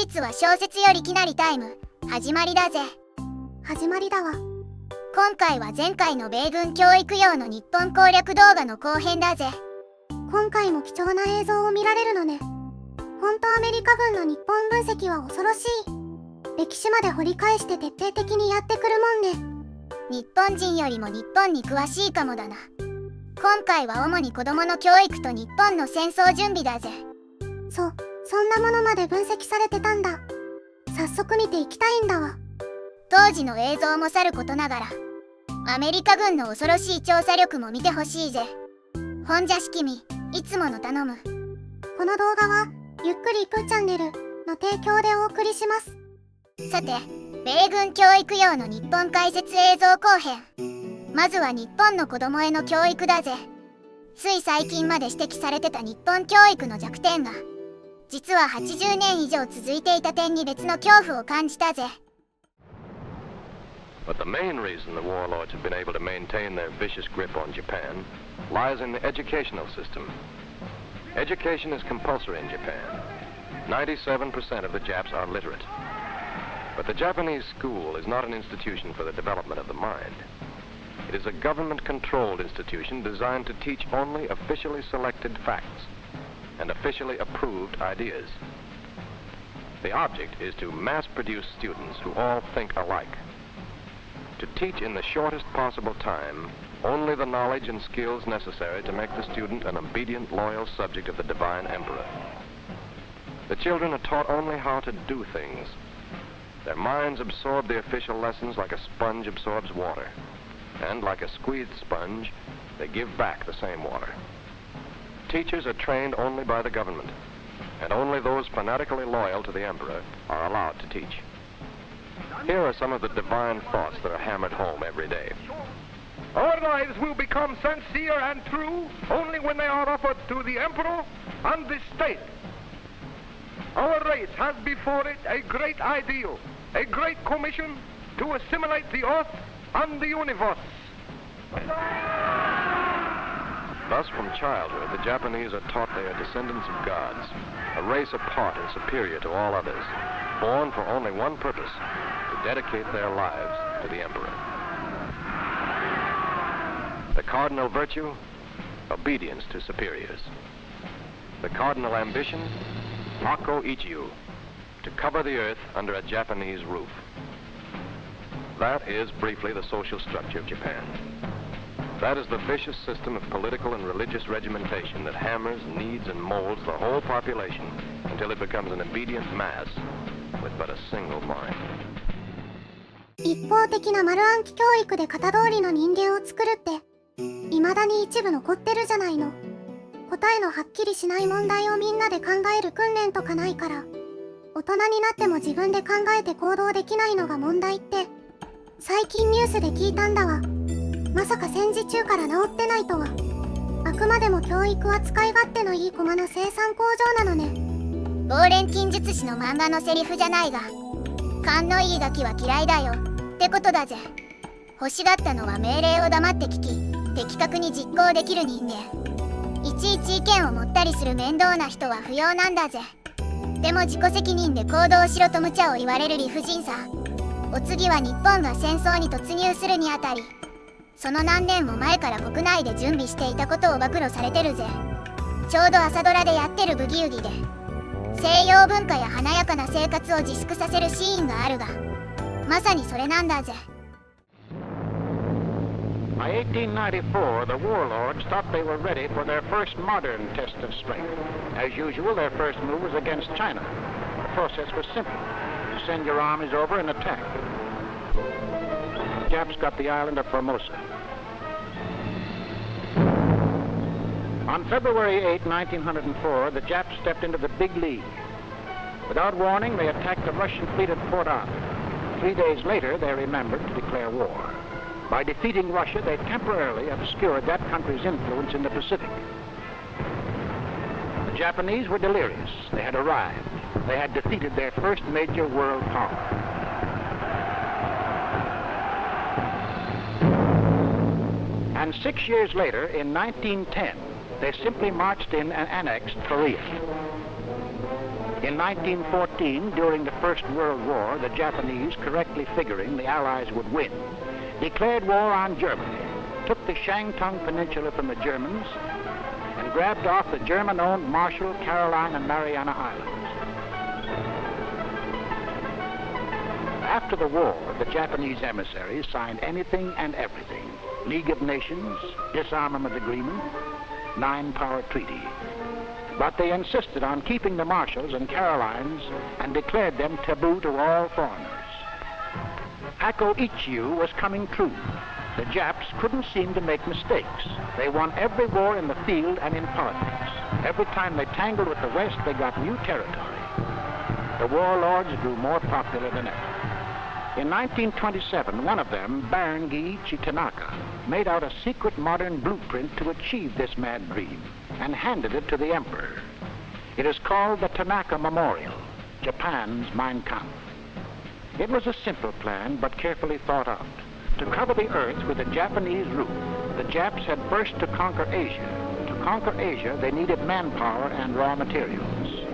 日は小説よりきなりタイム始まりだぜ。始まりだわ。今回は前回の米軍教育用の日本攻略動画の後編だぜ。今回も貴重な映像を見られるのね。本当アメリカ軍の日本分析は恐ろしい。歴史まで掘り返して徹底的にやってくるもんね。日本人よりも日本に詳しいかもだな。今回は主に子供の教育と日本の戦争準備だぜ。そんなものまで分析されてたんだ。早速見ていきたいんだわ。当時の映像もさることながら、アメリカ軍の恐ろしい調査力も見てほしいぜ。ほんじゃしきみ、いつもの頼む。この動画は、ゆっくりプチャンネルの提供でお送りします。さて、米軍教育用の日本解説映像後編。まずは日本の子供への教育だぜ。つい最近まで指摘されてた日本教育の弱点が、実は80年以上続いていた点に別の恐怖を感じたぜ。But the main reason the warlords have been able to maintain their vicious grip on Japan lies in the educational system. Education is compulsory in Japan. 97% of the Japs are literate. But the Japanese school is not an institution for the development of the mind. It is a government-controlled institution designed to teach only officially selected facts and officially approved ideas. The object is to mass-produce students who all think alike. To teach in the shortest possible time only the knowledge and skills necessary to make the student an obedient, loyal subject of the divine emperor. The children are taught only how to do things. Their minds absorb the official lessons like a sponge absorbs water, and like a squeezed sponge, they give back the same water. Teachers are trained only by the government, and only those fanatically loyal to the emperor are allowed to teach. Here are some of the divine thoughts that are hammered home every day. Our lives will become sincere and true only when they are offered to the emperor and the state. Our race has before it a great ideal, a great commission to assimilate the earth and the universe. Thus, from childhood, the Japanese are taught they are descendants of gods, a race apart and superior to all others, born for only one purpose, to dedicate their lives to the emperor. The cardinal virtue, obedience to superiors. The cardinal ambition, Mako Ichiu, to cover the earth under a Japanese roof. That is, briefly, the social structure of Japan. That is the vicious system of political and religious regimentation that hammers, kneads, and molds the whole population until it becomes an obedient mass with but a single mind. 一方的な丸暗記教育で型通りの人間を作るって、未だに一部残ってるじゃないの。答えのはっきりしない問題をみんなで考える訓練とかないから、大人になっても自分で考えて行動できないのが問題って、最近ニュースで聞いたんだわ。まさか戦時中から治ってないとは。あくまでも教育は使い勝手のいい駒の生産工場なのね。亡錬金術師の漫画のセリフじゃないが、勘のいいガキは嫌いだよってことだぜ。欲しがったのは命令を黙って聞き、的確に実行できる人間。いちいち意見を持ったりする面倒な人は不要なんだぜ。でも自己責任で行動しろと無茶を言われる理不尽さ。お次は日本が戦争に突入するにあたり、その何年も前から国内で準備していたことを暴露されてるぜ。ちょうど朝ドラでやってるブギウギで、西洋文化や華やかな生活を自粛させるシーンがあるが、まさにそれなんだぜ。By 1894, the warlords thought they were ready for their first modern test of strength. As usual, their first move was against China. The process was simple. You send your armies over and attack. The Japs got the island of Formosa. On February 8, 1904, the Japs stepped into the big league. Without warning, they attacked the Russian fleet at Port Arthur. 3 days later, they remembered to declare war. By defeating Russia, they temporarily obscured that country's influence in the Pacific. The Japanese were delirious. They had arrived. They had defeated their first major world power. And 6 years later, in 1910, they simply marched in and annexed Korea. In 1914, during the First World War, the Japanese, correctly figuring the Allies would win, declared war on Germany, took the Shantung Peninsula from the Germans, and grabbed off the German-owned Marshall, Caroline, and Mariana Islands. After the war, the Japanese emissaries signed anything and everything. League of Nations, disarmament agreement, nine-power treaty. But they insisted on keeping the Marshalls and Carolines and declared them taboo to all foreigners. Hakko Ichiu was coming true. The Japs couldn't seem to make mistakes. They won every war in the field and in politics. Every time they tangled with the West, they got new territory. The warlords grew more popular than ever. In 1927, one of them, Baron Giichi Tanaka, made out a secret modern blueprint to achieve this mad dream and handed it to the emperor. It is called the Tanaka Memorial, Japan's Mein Kampf. It was a simple plan, but carefully thought out. To cover the earth with a Japanese roof, the Japs had first to conquer Asia. To conquer Asia, they needed manpower and raw materials.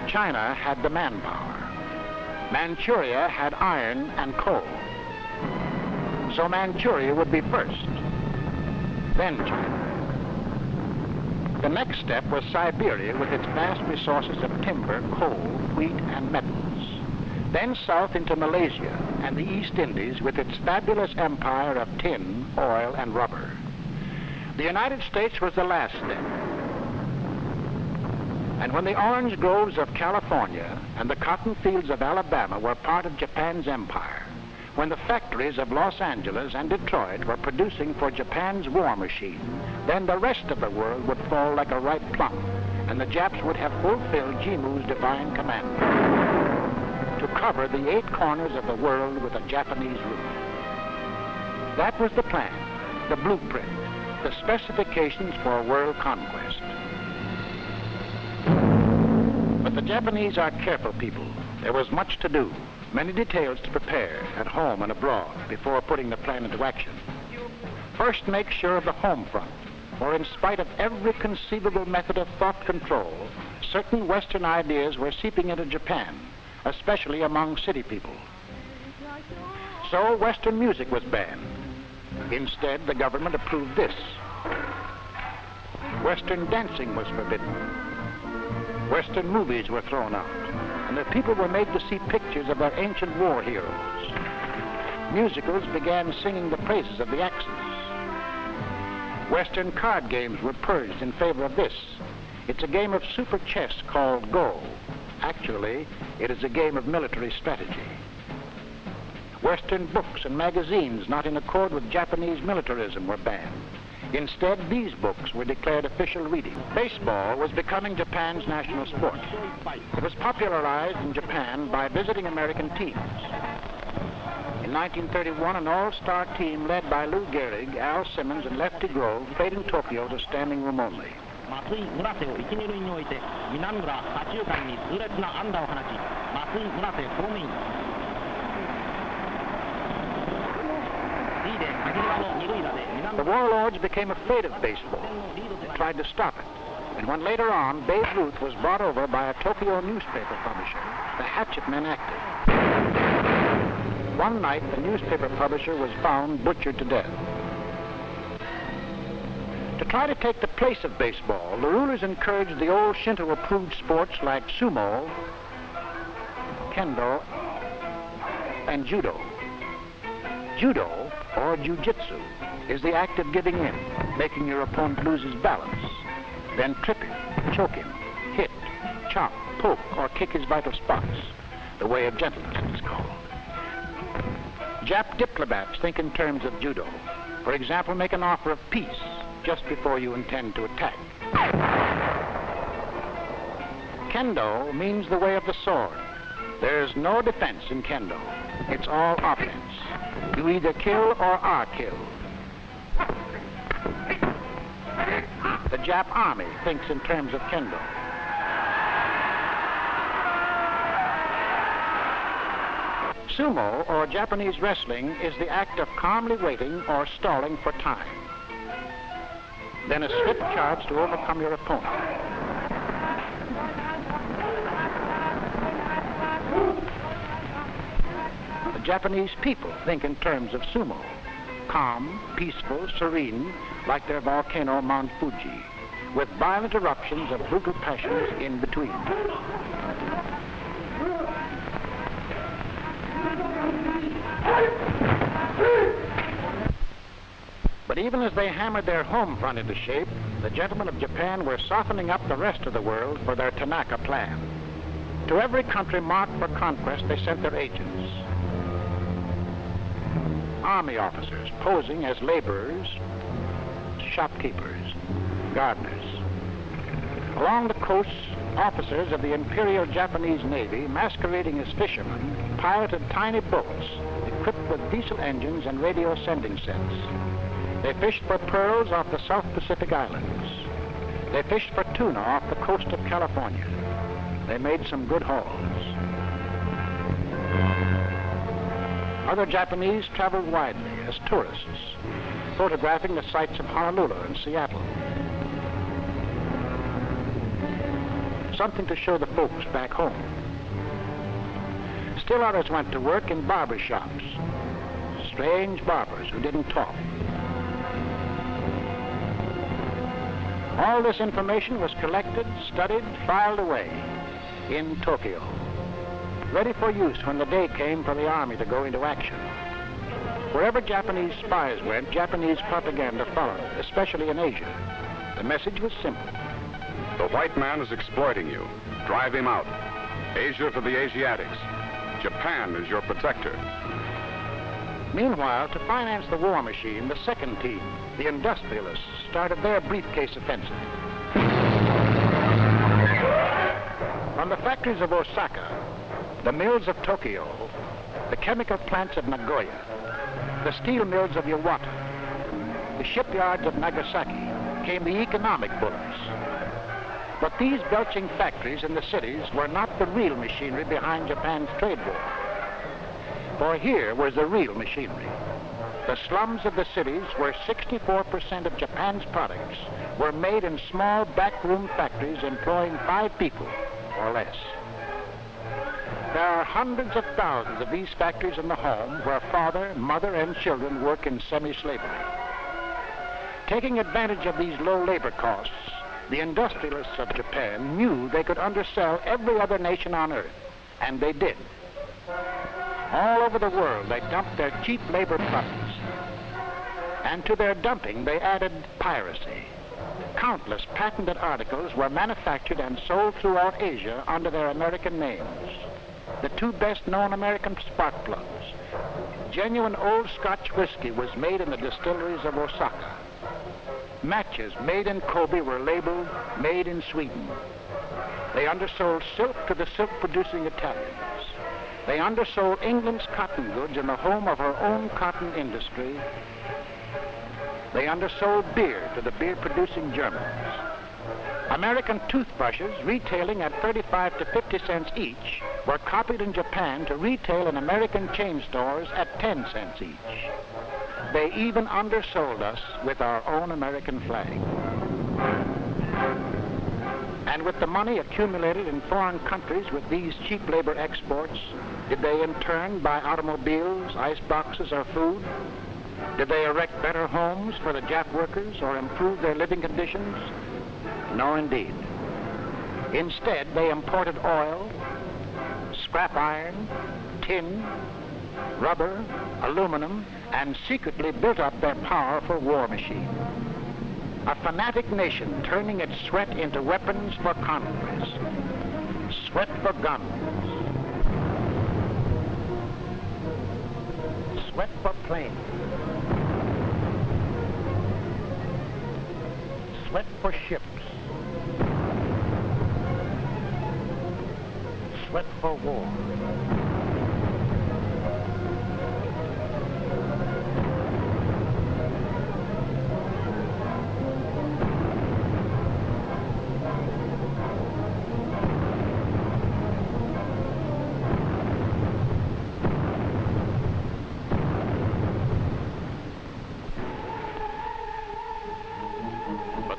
China had the manpower. Manchuria had iron and coal. So Manchuria would be first, then China. The next step was Siberia with its vast resources of timber, coal, wheat, and metals. Then south into Malaysia and the East Indies with its fabulous empire of tin, oil, and rubber. The United States was the last step. And when the orange groves of California and the cotton fields of Alabama were part of Japan's empire, when the factories of Los Angeles and Detroit were producing for Japan's war machine, then the rest of the world would fall like a ripe plum, and the Japs would have fulfilled Jimu's divine commandment to cover the 8 corners of the world with a Japanese roof. That was the plan, the blueprint, the specifications for world conquest. But the Japanese are careful people. There was much to do, many details to prepare at home and abroad before putting the plan into action. First, make sure of the home front, for in spite of every conceivable method of thought control, certain Western ideas were seeping into Japan, especially among city people. So Western music was banned. Instead, the government approved this. Western dancing was forbidden. Western movies were thrown out, and the people were made to see pictures of their ancient war heroes. Musicals began singing the praises of the Axis. Western card games were purged in favor of this. It's a game of super chess called Go. Actually, it is a game of military strategy. Western books and magazines not in accord with Japanese militarism were banned. Instead, these books were declared official reading. Baseball was becoming Japan's national sport. It was popularized in Japan by visiting American teams. In 1931, an all-star team led by Lou Gehrig, Al Simmons, and Lefty Grove played in Tokyo to standing room only. The warlords became afraid of baseball and tried to stop it. And when later on, Babe Ruth was brought over by a Tokyo newspaper publisher, the hatchet men acted. One night, the newspaper publisher was found butchered to death. To try to take the place of baseball, the rulers encouraged the old Shinto-approved sports like sumo, kendo, and judo. Judo, or jiu-jitsu, is the act of giving in, making your opponent lose his balance, then trip him, choke him, hit, chop, poke, or kick his vital spots. The way of gentleness, it is called. Jap diplomats think in terms of judo. For example, make an offer of peace just before you intend to attack. Kendo means the way of the sword. There's no defense in kendo. It's all offense. You either kill or are killed. The Jap army thinks in terms of kendo. Sumo, or Japanese wrestling, is the act of calmly waiting or stalling for time. Then a swift charge to overcome your opponent. Japanese people think in terms of sumo. Calm, peaceful, serene, like their volcano Mount Fuji, with violent eruptions of brutal passions in between. But even as they hammered their home front into shape, the gentlemen of Japan were softening up the rest of the world for their Tanaka plan. To every country marked for conquest, they sent their agents. Army officers posing as laborers, shopkeepers, gardeners. Along the coasts, officers of the Imperial Japanese Navy, masquerading as fishermen, piloted tiny boats equipped with diesel engines and radio sending sets. They fished for pearls off the South Pacific Islands. They fished for tuna off the coast of California. They made some good hauls. Other Japanese traveled widely as tourists, photographing the sights of Honolulu and Seattle. Something to show the folks back home. Still others went to work in barber shops, strange barbers who didn't talk. All this information was collected, studied, filed away in Tokyo, ready for use when the day came for the army to go into action. Wherever Japanese spies went, Japanese propaganda followed, especially in Asia. The message was simple. The white man is exploiting you. Drive him out. Asia for the Asiatics. Japan is your protector. Meanwhile, to finance the war machine, the second team, the industrialists, started their briefcase offensive. From the factories of Osaka, the mills of Tokyo, the chemical plants of Nagoya, the steel mills of Iwata, the shipyards of Nagasaki, came the economic bullets. But these belching factories in the cities were not the real machinery behind Japan's trade war. For here was the real machinery. The slums of the cities, where 64% of Japan's products were made in small backroom factories employing 5 people or less. There are hundreds of thousands of these factories in the home where father, mother, and children work in semi-slavery. Taking advantage of these low labor costs, the industrialists of Japan knew they could undersell every other nation on earth, and they did. All over the world, they dumped their cheap labor products. And to their dumping, they added piracy. Countless patented articles were manufactured and sold throughout Asia under their American names. The 2 best-known American spark plugs. Genuine old Scotch whiskey was made in the distilleries of Osaka. Matches made in Kobe were labeled made in Sweden. They undersold silk to the silk-producing Italians. They undersold England's cotton goods in the home of her own cotton industry. They undersold beer to the beer-producing Germans. American toothbrushes, retailing at 35 to 50 cents each, were copied in Japan to retail in American chain stores at 10 cents each. They even undersold us with our own American flag. And with the money accumulated in foreign countries with these cheap labor exports, did they in turn buy automobiles, ice boxes, or food? Did they erect better homes for the Jap workers or improve their living conditions? No, indeed. Instead, they imported oil, scrap iron, tin, rubber, aluminum, and secretly built up their powerful war machine. A fanatic nation turning its sweat into weapons for conquest. Sweat for guns. Sweat for planes. Sweat for ships. Sweat for war.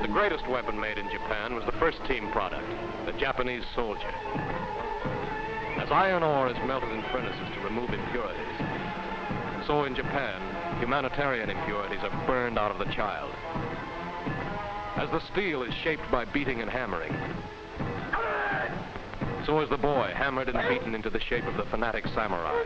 The greatest weapon made in Japan was the first team product, the Japanese soldier. As iron ore is melted in furnaces to remove impurities, so in Japan, humanitarian impurities are burned out of the child. As the steel is shaped by beating and hammering, so is the boy hammered and beaten into the shape of the fanatic samurai.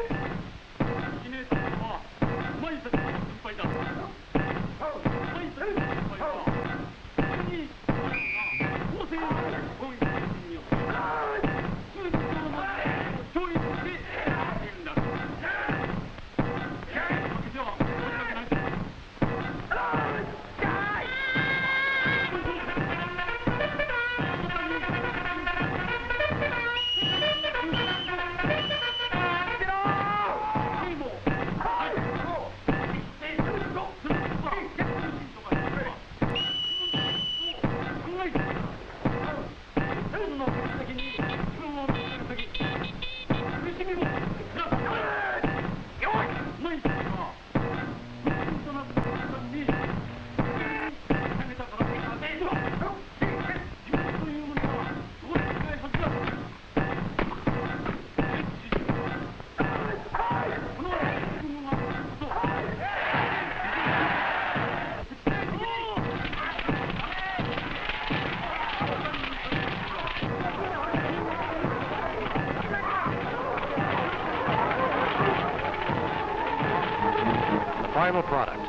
Final product,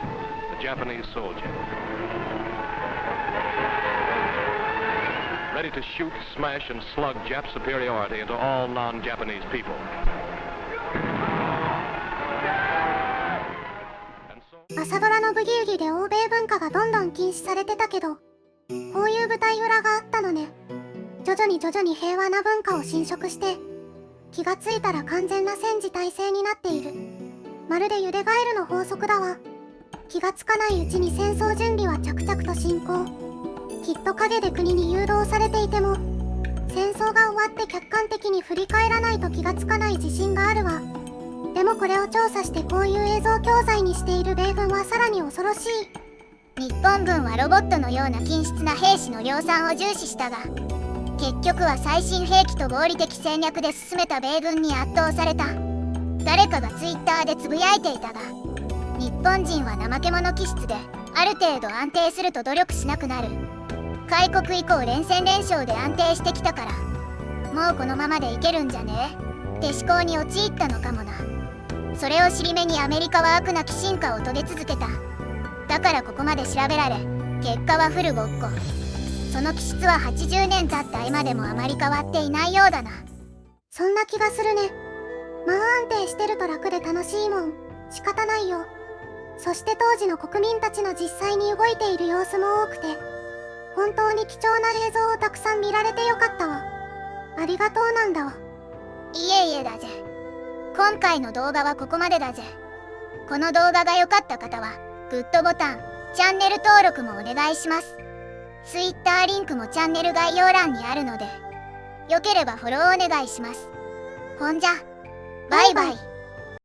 the Japanese soldier. Ready to shoot, smash, and slug Jap superiority into all non-Japanese people. 朝ドラのブギウギで欧米文化がどんどん禁止されてたけど、こういう舞台裏があったのね。徐々に平和な文化を侵食して、気がついたら完全な戦時体制になっている。まるでゆでガエルの法則だわ。気がつかないうちに戦争準備は着々と進行。きっと陰で国に誘導されていても、戦争が終わって客観的に振り返らないと気がつかない自信があるわ。でもこれを調査してこういう映像教材にしている米軍はさらに恐ろしい。日本軍はロボットのような均質な兵士の量産を重視したが、結局は最新兵器と合理的戦略で進めた米軍に圧倒された。誰かがツイッターでつぶやいていたが、日本人は怠け者気質である程度安定すると努力しなくなる。開国以降連戦連勝で安定してきたから、もうこのままでいけるんじゃねえって思考に陥ったのかもな。それを尻目にアメリカは悪なき進化を遂げ続けた。だからここまで調べられ、結果はフルボッコ。その気質は80年経った今でもあまり変わっていないようだな。そんな気がするね。まあ安定してると楽で楽しいもん。仕方ないよ。そして当時の国民たちの実際に動いている様子も多くて、本当に貴重な映像をたくさん見られてよかったわ。ありがとうなんだわ。いえいえだぜ。今回の動画はここまでだぜ。この動画が良かった方はグッドボタン、チャンネル登録もお願いします。Twitter リンクもチャンネル概要欄にあるので、よければフォローお願いします。ほんじゃ、バイバイ。